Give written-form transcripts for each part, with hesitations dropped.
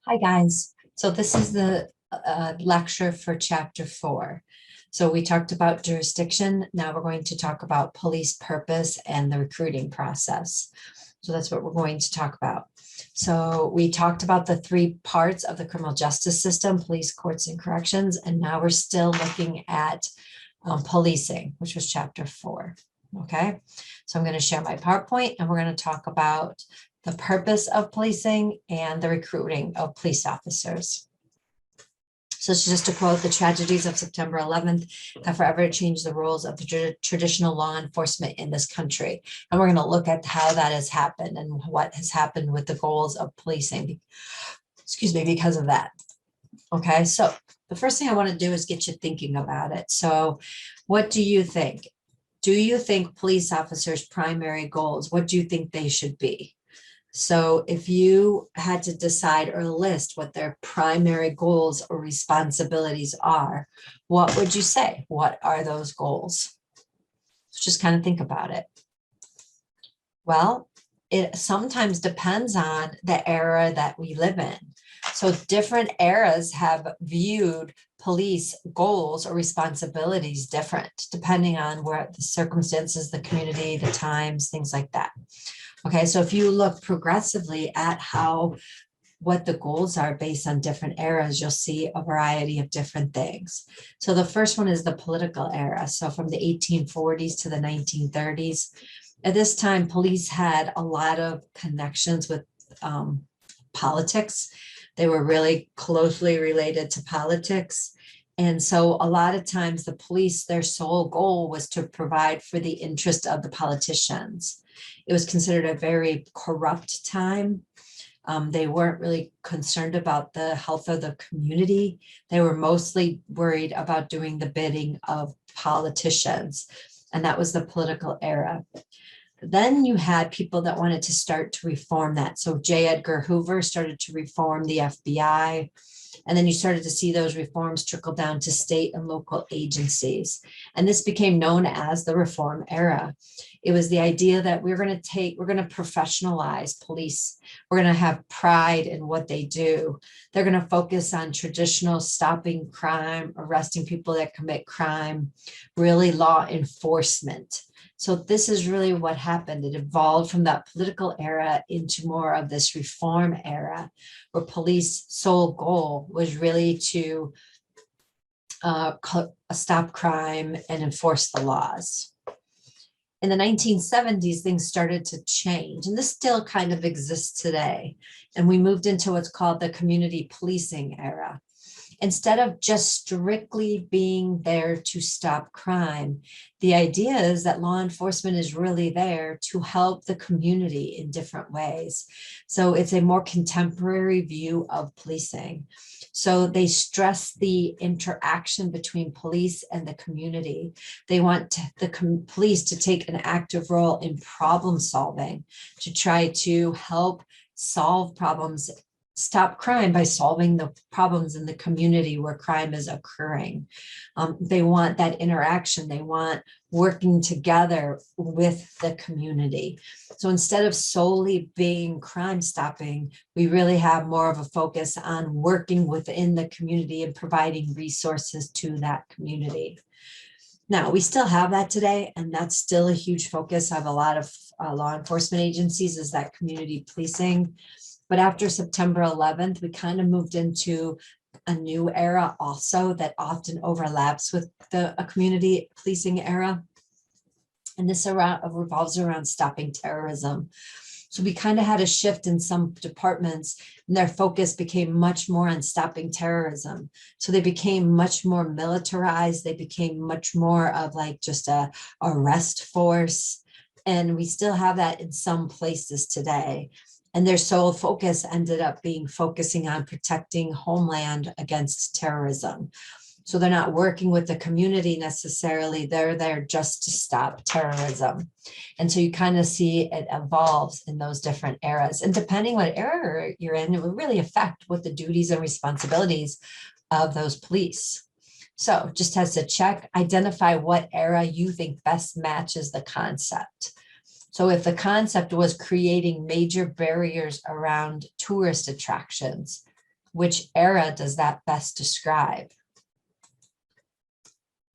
Hi, guys. So this is the lecture for chapter 4. So we talked about jurisdiction. Now we're going to talk about police purpose and the recruiting process. So that's what we're going to talk about. So we talked about the three parts of the criminal justice system: police, courts, and corrections. And now we're still looking at policing, which was chapter 4. Okay, so I'm going to share my PowerPoint and we're going to talk about the purpose of policing and the recruiting of police officers. So it's just to quote, "The tragedies of September 11th have forever changed the rules of the traditional law enforcement in this country." And we're going to look at how that has happened and what has happened with the goals of policing, because of that. Okay, so the first thing I want to do is get you thinking about it. So what do you think? Do you think police officers' primary goals, what do you think they should be? So if you had to decide or list what their primary goals or responsibilities are, what would you say? What are those goals? So just kind of think about it. Well, it sometimes depends on the era that we live in. So different eras have viewed police goals or responsibilities different, depending on where the circumstances, the community, the times, things like that. Okay, so if you look progressively at what the goals are based on different eras, you'll see a variety of different things. So the first one is the political era. So from the 1840s to the 1930s, at this time, police had a lot of connections with politics. They were really closely related to politics. And so a lot of times the police, their sole goal was to provide for the interest of the politicians. It was considered a very corrupt time. They weren't really concerned about the health of the community. They were mostly worried about doing the bidding of politicians. And that was the political era. Then you had people that wanted to start to reform that. So J. Edgar Hoover started to reform the FBI. And then you started to see those reforms trickle down to state and local agencies. And this became known as the reform era. It was the idea that we're going to professionalize police. We're going to have pride in what they do. They're going to focus on traditional stopping crime, arresting people that commit crime, really law enforcement. So this is really what happened. It evolved from that political era into more of this reform era, where police sole goal was really to stop crime and enforce the laws. In the 1970s, things started to change, and this still kind of exists today. And we moved into what's called the community policing era. Instead of just strictly being there to stop crime, the idea is that law enforcement is really there to help the community in different ways. So it's a more contemporary view of policing. So they stress the interaction between police and the community. They want the police to take an active role in problem solving, to try to help solve problems, stop crime by solving the problems in the community where crime is occurring. They want that interaction. They want working together with the community. So instead of solely being crime stopping, we really have more of a focus on working within the community and providing resources to that community. Now, we still have that today, and that's still a huge focus of a lot of law enforcement agencies, is that community policing. But after September 11th, we kind of moved into a new era also that often overlaps with the community policing era. And this revolves around stopping terrorism. So we kind of had a shift in some departments, and their focus became much more on stopping terrorism. So they became much more militarized. They became much more of like just a arrest force. And we still have that in some places today. And their sole focus ended up being focusing on protecting homeland against terrorism. So they're not working with the community necessarily. They're there just to stop terrorism. And so you kind of see it evolves in those different eras. And depending what era you're in, it will really affect what the duties and responsibilities of those police. So just as a check, identify what era you think best matches the concept. So if the concept was creating major barriers around tourist attractions, Which era does that best describe?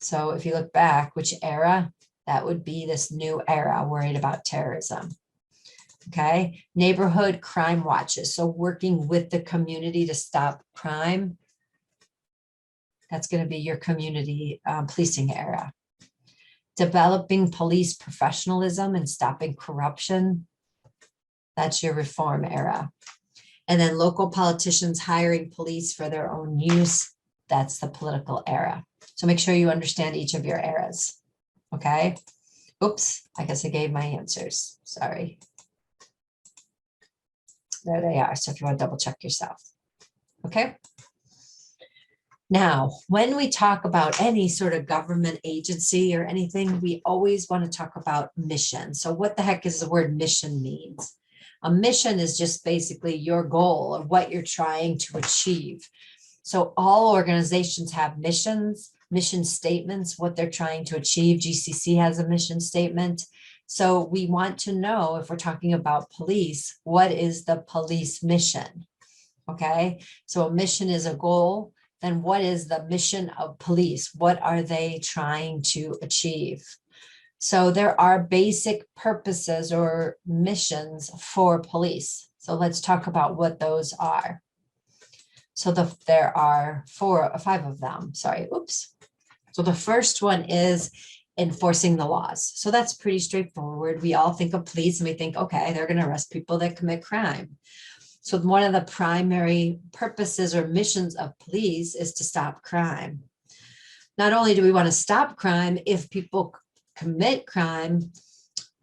So if you look back, which era? That would be this new era, worried about terrorism. Okay, neighborhood crime watches. So working with the community to stop crime. That's going to be your community policing era. Developing police professionalism and stopping corruption. That's your reform era. And then local politicians hiring police for their own use. That's the political era. So make sure you understand each of your eras. Okay. Oops, I guess I gave my answers. Sorry. There they are. So if you want to double check yourself. Okay. Now, when we talk about any sort of government agency or anything, we always want to talk about mission. So what the heck is the word mission means? A mission is just basically your goal or what you're trying to achieve. So all organizations have missions, mission statements, what they're trying to achieve. GCC has a mission statement. So we want to know, if we're talking about police, what is the police mission? Okay, so a mission is a goal. Then what is the mission of police? What are they trying to achieve? So there are basic purposes or missions for police. So let's talk about what those are. So there are five of them. Sorry, oops. So the first one is enforcing the laws. So that's pretty straightforward. We all think of police and we think, okay, they're going to arrest people that commit crime. So one of the primary purposes or missions of police is to stop crime. Not only do we want to stop crime if people commit crime,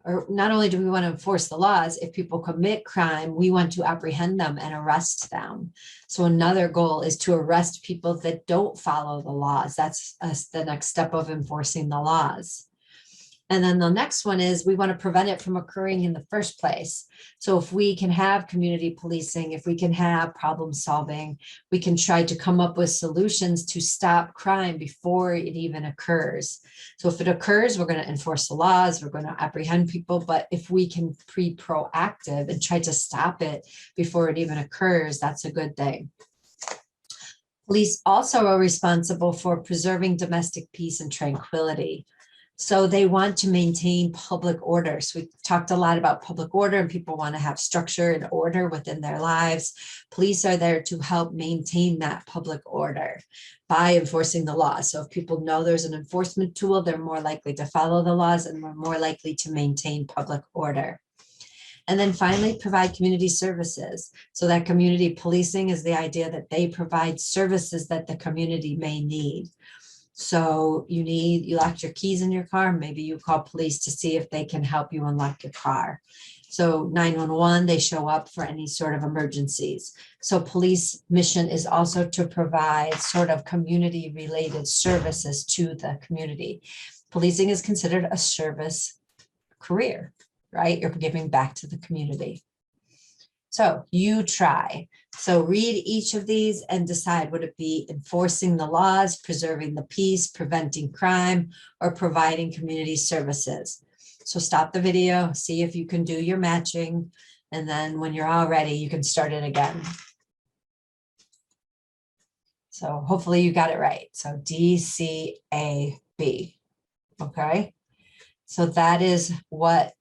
or not only do we want to enforce the laws, if people commit crime, we want to apprehend them and arrest them. So another goal is to arrest people that don't follow the laws. That's the next step of enforcing the laws. And then the next one is we want to prevent it from occurring in the first place. So if we can have community policing, if we can have problem solving, we can try to come up with solutions to stop crime before it even occurs. So if it occurs, we're going to enforce the laws, we're going to apprehend people. But if we can be proactive and try to stop it before it even occurs, that's a good thing. Police also are responsible for preserving domestic peace and tranquility. So they want to maintain public order. So we talked a lot about public order, and people want to have structure and order within their lives. Police are there to help maintain that public order by enforcing the law. So if people know there's an enforcement tool, they're more likely to follow the laws and we're more likely to maintain public order. And then finally, provide community services. So that community policing is the idea that they provide services that the community may need. So you locked your keys in your car, maybe you call police to see if they can help you unlock your car. So 911, they show up for any sort of emergencies. So police mission is also to provide sort of community related services to the community. Policing is considered a service career, right? You're giving back to the community. So you try. So read each of these and decide, would it be enforcing the laws, preserving the peace, preventing crime, or providing community services? So stop the video, see if you can do your matching, and then when you're all ready, you can start it again. So hopefully you got it right. So DCAB, okay? So that is what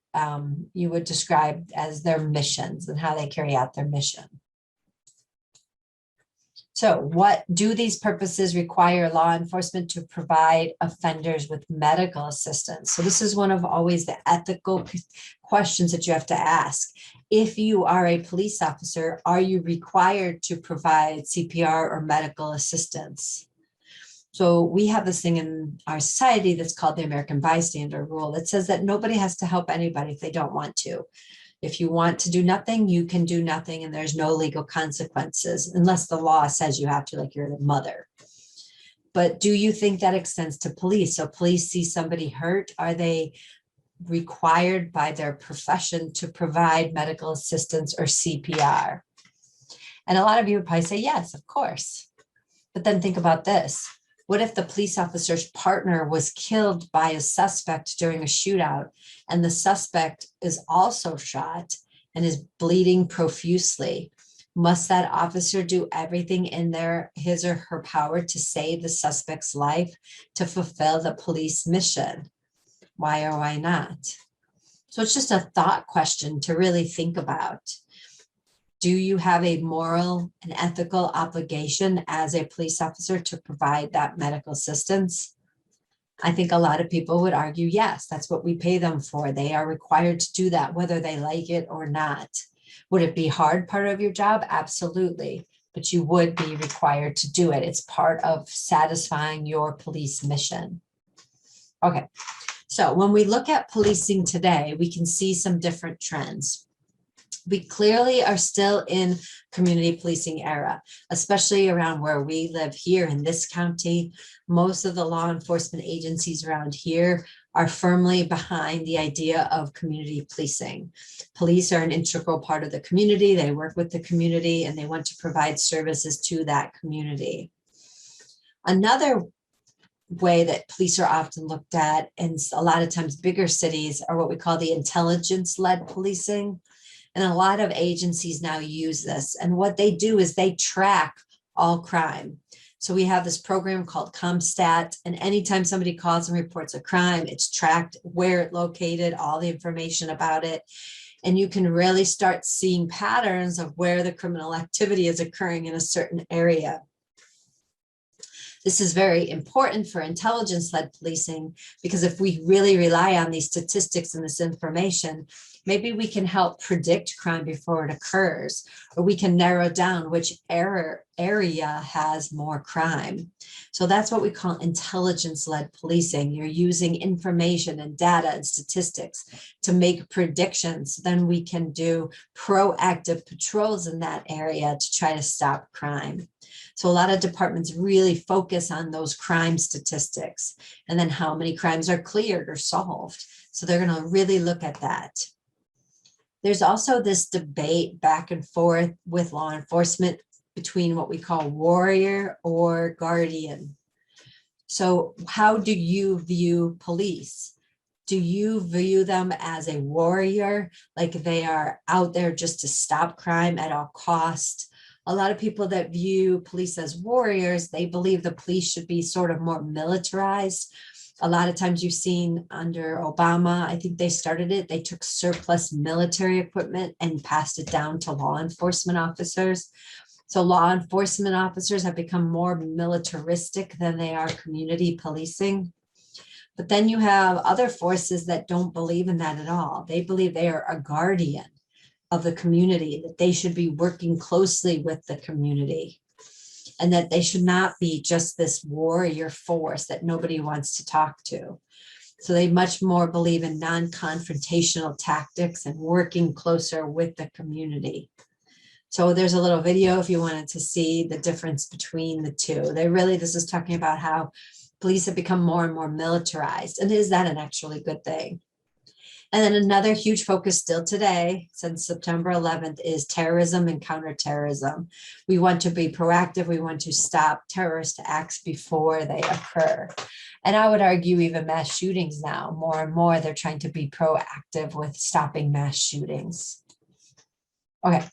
you would describe as their missions and how they carry out their mission. So what do these purposes require law enforcement to provide offenders with medical assistance? So this is one of always the ethical questions that you have to ask. If you are a police officer, are you required to provide CPR or medical assistance? So we have this thing in our society that's called the American Bystander rule. That says that nobody has to help anybody if they don't want to. If you want to do nothing, you can do nothing, and there's no legal consequences unless the law says you have to, like you're the mother. But do you think that extends to police? So police see somebody hurt, are they required by their profession to provide medical assistance or CPR? And a lot of you would probably say, yes, of course. But then think about this. What if the police officer's partner was killed by a suspect during a shootout, and the suspect is also shot and is bleeding profusely? Must that officer do everything in his or her power to save the suspect's life to fulfill the police mission? Why or why not? So it's just a thought question to really think about. Do you have a moral and ethical obligation as a police officer to provide that medical assistance? I think a lot of people would argue, yes, that's what we pay them for. They are required to do that, whether they like it or not. Would it be hard part of your job? Absolutely. But you would be required to do it. It's part of satisfying your police mission. Okay. So when we look at policing today, we can see some different trends. We clearly are still in community policing era, especially around where we live here in this county. Most of the law enforcement agencies around here are firmly behind the idea of community policing. Police are an integral part of the community. They work with the community and they want to provide services to that community. Another way that police are often looked at, and a lot of times bigger cities, are what we call the intelligence-led policing. And a lot of agencies now use this. And what they do is they track all crime. So we have this program called CompStat, and anytime somebody calls and reports a crime, it's tracked, where it located, all the information about it. And you can really start seeing patterns of where the criminal activity is occurring in a certain area. This is very important for intelligence-led policing, because if we really rely on these statistics and this information, maybe we can help predict crime before it occurs, or we can narrow down which area has more crime. So that's what we call intelligence-led policing. You're using information and data and statistics to make predictions. Then we can do proactive patrols in that area to try to stop crime. So a lot of departments really focus on those crime statistics and then how many crimes are cleared or solved. So they're going to really look at that. There's also this debate back and forth with law enforcement between what we call warrior or guardian. So how do you view police? Do you view them as a warrior, like they are out there just to stop crime at all costs? A lot of people that view police as warriors, they believe the police should be sort of more militarized. A lot of times you've seen under Obama, I think they started it, they took surplus military equipment and passed it down to law enforcement officers. So law enforcement officers have become more militaristic than they are community policing. But then you have other forces that don't believe in that at all. They believe they are a guardian of the community, that they should be working closely with the community, and that they should not be just this warrior force that nobody wants to talk to. So they much more believe in non-confrontational tactics and working closer with the community. So there's a little video if you wanted to see the difference between the two. This is talking about how police have become more and more militarized. And is that an actually good thing? And then another huge focus still today, since September 11th, is terrorism and counterterrorism. We want to be proactive. We want to stop terrorist acts before they occur. And I would argue even mass shootings now, more and more, they're trying to be proactive with stopping mass shootings. Okay,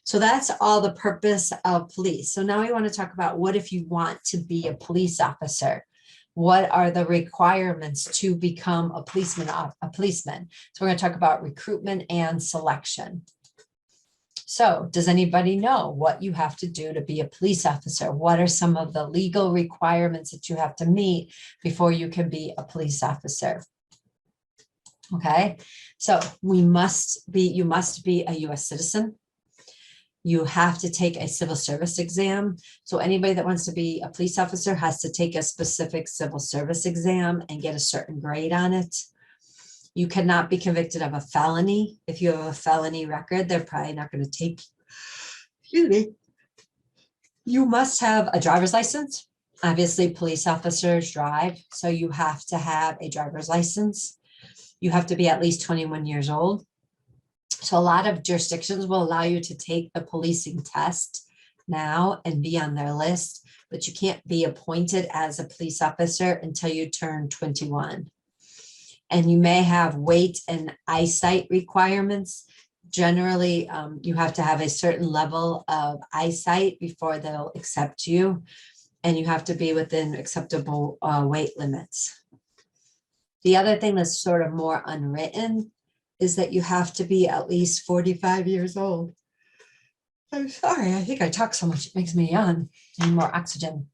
so that's all the purpose of police. So now we want to talk about, what if you want to be a police officer? What are the requirements to become a policeman? So we're going to talk about recruitment and selection. So does anybody know what you have to do to be a police officer? What are some of the legal requirements that you have to meet before you can be a police officer? Okay, so you must be a US citizen. You have to take a civil service exam. So anybody that wants to be a police officer has to take a specific civil service exam and get a certain grade on it. You cannot be convicted of a felony. If you have a felony record, they're probably not going to take, excuse me. You must have a driver's license. Obviously, police officers drive, so you have to have a driver's license. You have to be at least 21 years old. So a lot of jurisdictions will allow you to take the policing test now and be on their list, but you can't be appointed as a police officer until you turn 21. And you may have weight and eyesight requirements. Generally, you have to have a certain level of eyesight before they'll accept you, and you have to be within acceptable weight limits. The other thing that's sort of more unwritten is that you have to be at least 45 years old. I'm sorry, I think I talk so much, it makes me yawn. I need more oxygen.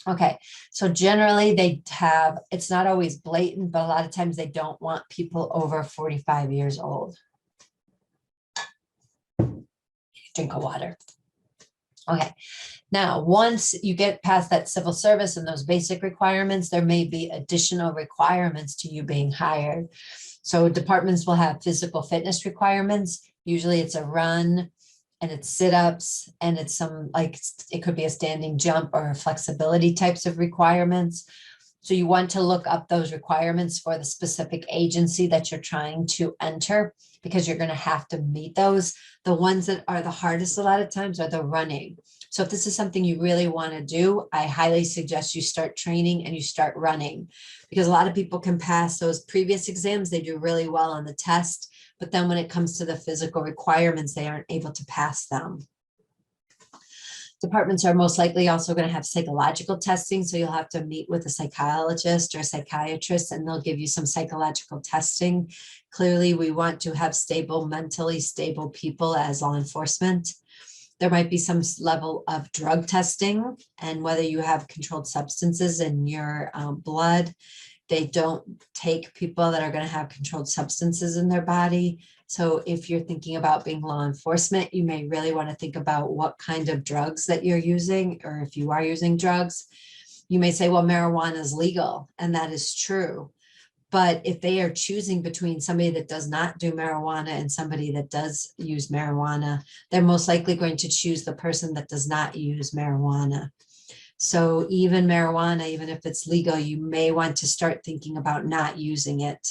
Okay, so generally they have, it's not always blatant, but a lot of times they don't want people over 45 years old. Drink of water. Okay, now once you get past that civil service and those basic requirements, there may be additional requirements to you being hired. So departments will have physical fitness requirements. Usually it's a run and it's sit-ups and it's some, like, it could be a standing jump or flexibility types of requirements. So you want to look up those requirements for the specific agency that you're trying to enter, because you're going to have to meet those. The ones that are the hardest a lot of times are the running. So if this is something you really want to do, I highly suggest you start training and you start running, because a lot of people can pass those previous exams. They do really well on the test, but then when it comes to the physical requirements, they aren't able to pass them. Departments are most likely also going to have psychological testing. So you'll have to meet with a psychologist or a psychiatrist, and they'll give you some psychological testing. Clearly, we want to have stable, mentally stable people as law enforcement. There might be some level of drug testing, and whether you have controlled substances in your blood. They don't take people that are going to have controlled substances in their body. So if you're thinking about being law enforcement, you may really want to think about what kind of drugs that you're using, or if you are using drugs. You may say, well, marijuana is legal, and that is true. But if they are choosing between somebody that does not do marijuana and somebody that does use marijuana, they're most likely going to choose the person that does not use marijuana. So even marijuana, even if it's legal, you may want to start thinking about not using it.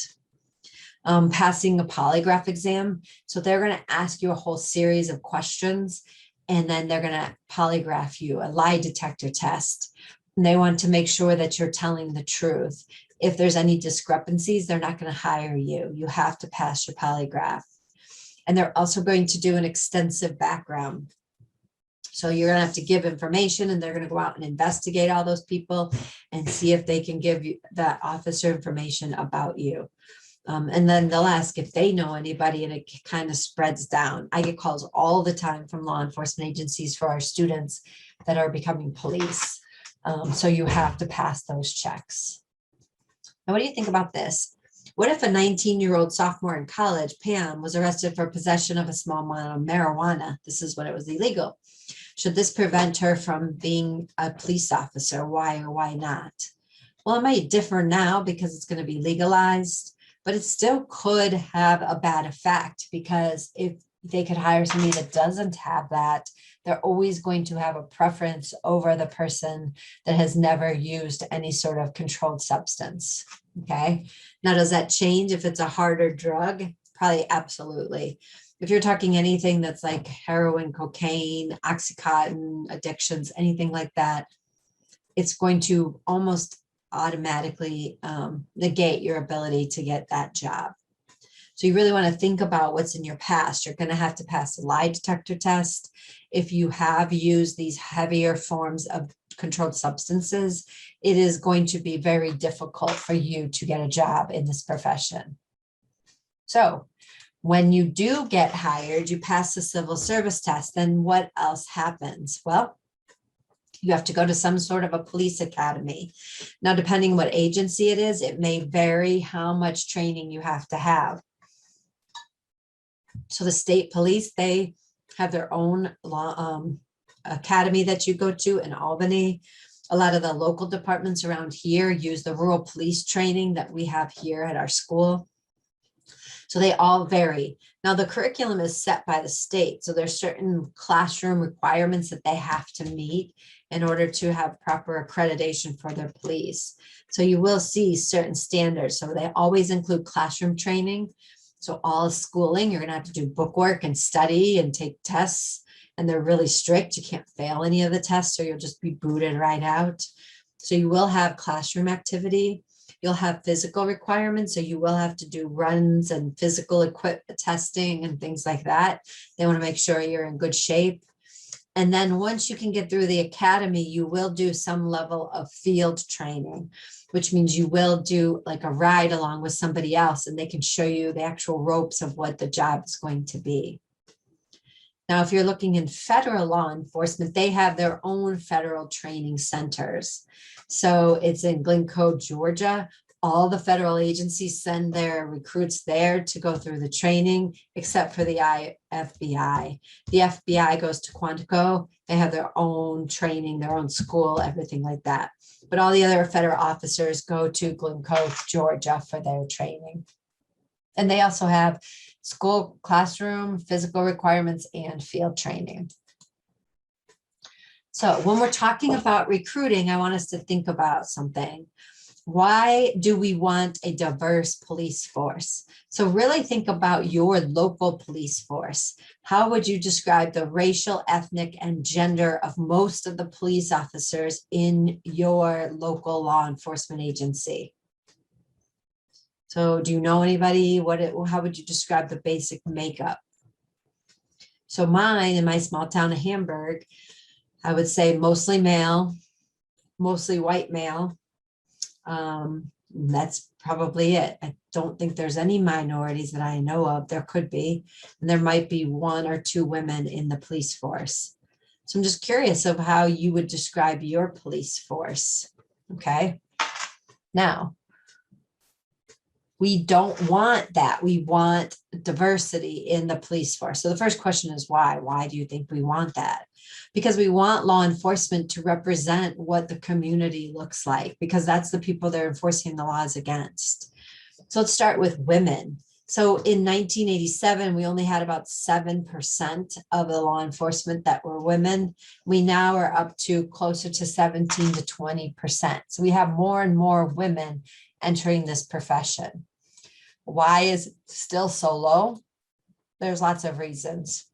Passing a polygraph exam. So they're going to ask you a whole series of questions, and then they're going to polygraph you, a lie detector test. And they want to make sure that you're telling the truth. If there's any discrepancies, they're not going to hire you. You have to pass your polygraph. And they're also going to do an extensive background. So you're going to have to give information, and they're going to go out and investigate all those people and see if they can give you that officer information about you. And then they'll ask if they know anybody, and it kind of spreads down. I get calls all the time from law enforcement agencies for our students that are becoming police. So you have to pass those checks. Now, what do you think about this? What if a 19-year-old sophomore in college, Pam, was arrested for possession of a small amount of marijuana? This is when it was illegal. Should this prevent her from being a police officer? Why or why not? Well, it might differ now because it's going to be legalized, but it still could have a bad effect, because if they could hire somebody that doesn't have that, they're always going to have a preference over the person that has never used any sort of controlled substance. Okay. Now, does that change if it's a harder drug? Probably absolutely. If you're talking anything that's like heroin, cocaine, Oxycontin, addictions, anything like that, it's going to almost automatically negate your ability to get that job. So you really want to think about what's in your past. You're going to have to pass a lie detector test. If you have used these heavier forms of controlled substances, it is going to be very difficult for you to get a job in this profession. So when you do get hired, you pass the civil service test, then what else happens? Well, you have to go to some sort of a police academy. Now, depending what agency it is, it may vary how much training you have to have. So the state police, they have their own law academy that you go to in Albany. A lot of the local departments around here use the rural police training that we have here at our school. So they all vary. Now, the curriculum is set by the state. So there's certain classroom requirements that they have to meet in order to have proper accreditation for their police. So you will see certain standards. So they always include classroom training. So all schooling, you're going to have to do bookwork and study and take tests. And they're really strict. You can't fail any of the tests, or you'll just be booted right out. So you will have classroom activity. You'll have physical requirements, so you will have to do runs and physical equipment testing and things like that. They want to make sure you're in good shape. And then once you can get through the academy, you will do some level of field training, which means you will do like a ride along with somebody else, and they can show you the actual ropes of what the job is going to be. Now, if you're looking in federal law enforcement, they have their own federal training centers. So it's in Glencoe, Georgia. All the federal agencies send their recruits there to go through the training, except for the FBI. The FBI goes to Quantico. They have their own training, their own school, everything like that. But all the other federal officers go to Glencoe, Georgia for their training. And they also have school, classroom, physical requirements, and field training. So when we're talking about recruiting, I want us to think about something. Why do we want a diverse police force? So really think about your local police force. How would you describe the racial, ethnic, and gender of most of the police officers in your local law enforcement agency? So do you know anybody? How would you describe the basic makeup? So mine, in my small town of Hamburg, I would say mostly male, mostly white male. That's probably it. I don't think there's any minorities that I know of. There could be, and there might be 1 or 2 women in the police force. So I'm just curious of how you would describe your police force. Okay. Now, we don't want that. We want diversity in the police force. So the first question is why? Why do you think we want that? Because we want law enforcement to represent what the community looks like, because that's the people they're enforcing the laws against. So let's start with women. So in 1987, we only had about 7% of the law enforcement that were women. We now are up to closer to 17 to 20%. So we have more and more women entering this profession. Why is it still so low? There's lots of reasons.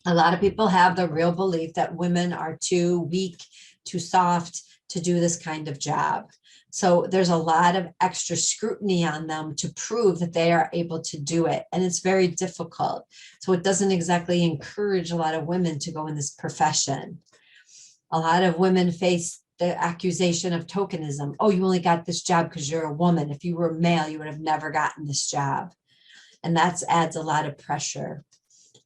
A lot of people have the real belief that women are too weak, too soft to do this kind of job. So there's a lot of extra scrutiny on them to prove that they are able to do it. And it's very difficult. So it doesn't exactly encourage a lot of women to go in this profession. A lot of women face the accusation of tokenism. Oh, you only got this job because you're a woman. If you were male, you would have never gotten this job. And that adds a lot of pressure.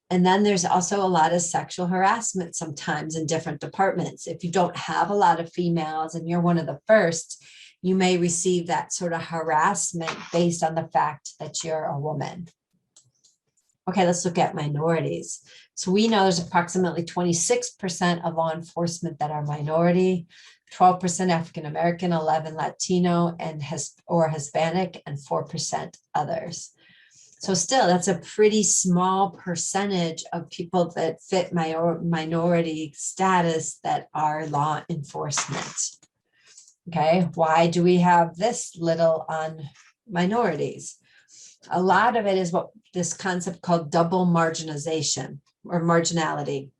And then there's also a lot of sexual harassment sometimes in different departments. If you don't have a lot of females and you're one of the first, you may receive that sort of harassment based on the fact that you're a woman. Okay, let's look at minorities. So we know there's approximately 26% of law enforcement that are minority, 12% African-American, 11% Latino and Hispanic, and 4% others. So still, that's a pretty small percentage of people that fit minority status that are law enforcement. Okay, why do we have this little on minorities? A lot of it is what this concept called double marginalization or marginality.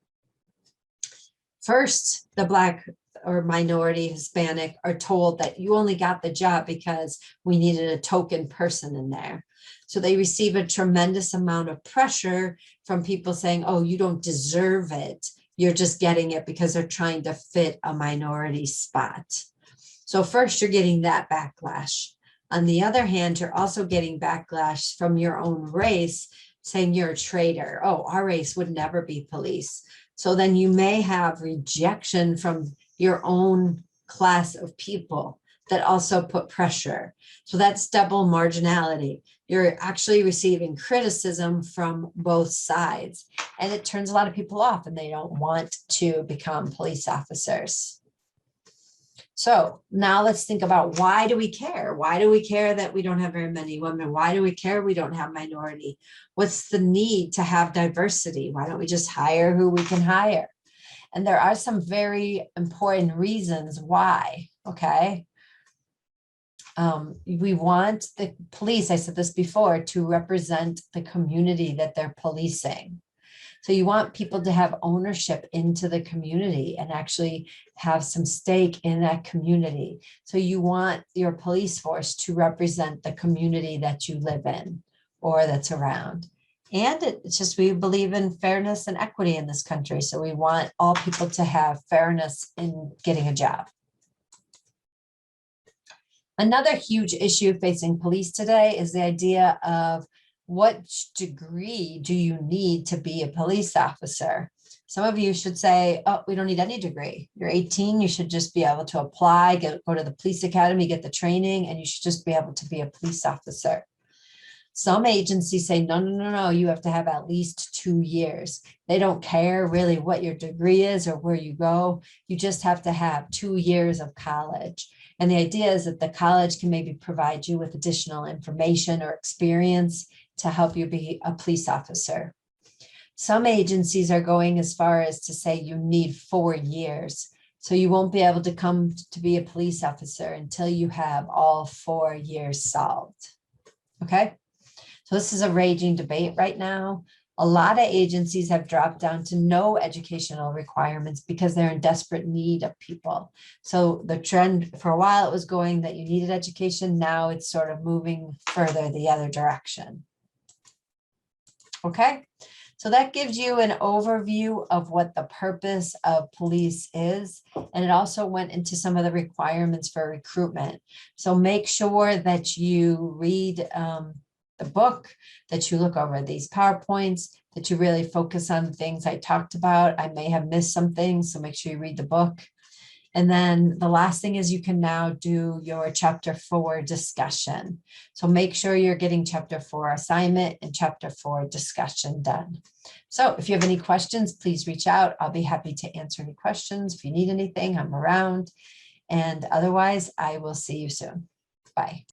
First, the Black or minority Hispanic are told that you only got the job because we needed a token person in there. So they receive a tremendous amount of pressure from people saying, oh, you don't deserve it. You're just getting it because they're trying to fit a minority spot. So first, you're getting that backlash. On the other hand, you're also getting backlash from your own race saying you're a traitor. Oh, our race would never be police. So then you may have rejection from your own class of people that also put pressure. So that's double marginality. You're actually receiving criticism from both sides, and it turns a lot of people off and they don't want to become police officers. So now let's think about, why do we care? Why do we care that we don't have very many women? Why do we care we don't have minority? What's the need to have diversity? Why don't we just hire who we can hire? And there are some very important reasons why, okay? We want the police, I said this before, to represent the community that they're policing. So you want people to have ownership into the community and actually have some stake in that community. So you want your police force to represent the community that you live in or that's around. And it's just, we believe in fairness and equity in this country. So we want all people to have fairness in getting a job. Another huge issue facing police today is the idea of what degree do you need to be a police officer? Some of you should say, oh, we don't need any degree. You're 18, you should just be able to apply, go to the police academy, get the training, and you should just be able to be a police officer. Some agencies say, no, you have to have at least 2 years. They don't care really what your degree is or where you go. You just have to have 2 years of college. And the idea is that the college can maybe provide you with additional information or experience to help you be a police officer. Some agencies are going as far as to say you need 4 years. So you won't be able to come to be a police officer until you have all 4 years solved. Okay. So this is a raging debate right now. A lot of agencies have dropped down to no educational requirements because they're in desperate need of people. So the trend for a while, it was going that you needed education. Now it's sort of moving further the other direction. Okay, so that gives you an overview of what the purpose of police is. And it also went into some of the requirements for recruitment. So make sure that you read the book, that you look over these PowerPoints, that you really focus on the things I talked about. I may have missed some things, so make sure you read the book. And then the last thing is you can now do your chapter 4 discussion. So make sure you're getting chapter 4 assignment and chapter 4 discussion done. So if you have any questions, please reach out. I'll be happy to answer any questions. If you need anything, I'm around. And otherwise, I will see you soon. Bye.